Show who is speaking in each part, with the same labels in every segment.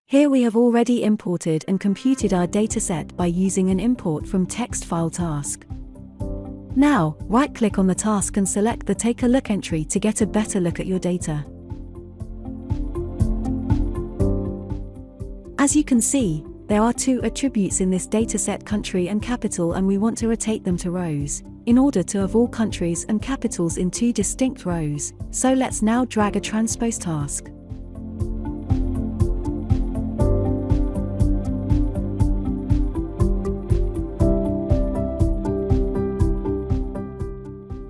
Speaker 1: Here we have already imported and computed our dataset by using an import from text file task. Now, right-click on the task and select the Take a Look entry to get a better look at your data. As you can see, there are two attributes in this dataset, country and capital, and we want to rotate them to rows, in order to have all countries and capitals in two distinct rows. So let's now drag a transpose task.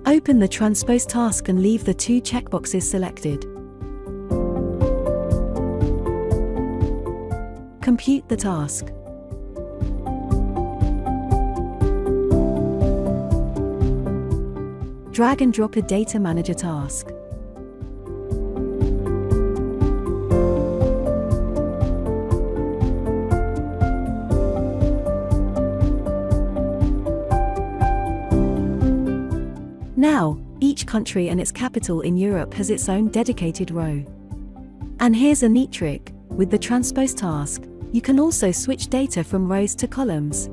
Speaker 1: Open the transpose task and leave the two checkboxes selected. Compute the task. Drag and drop a Data Manager task. Now, each country and its capital in Europe has its own dedicated row. And here's a neat trick: with the transpose task, you can also switch data from rows to columns.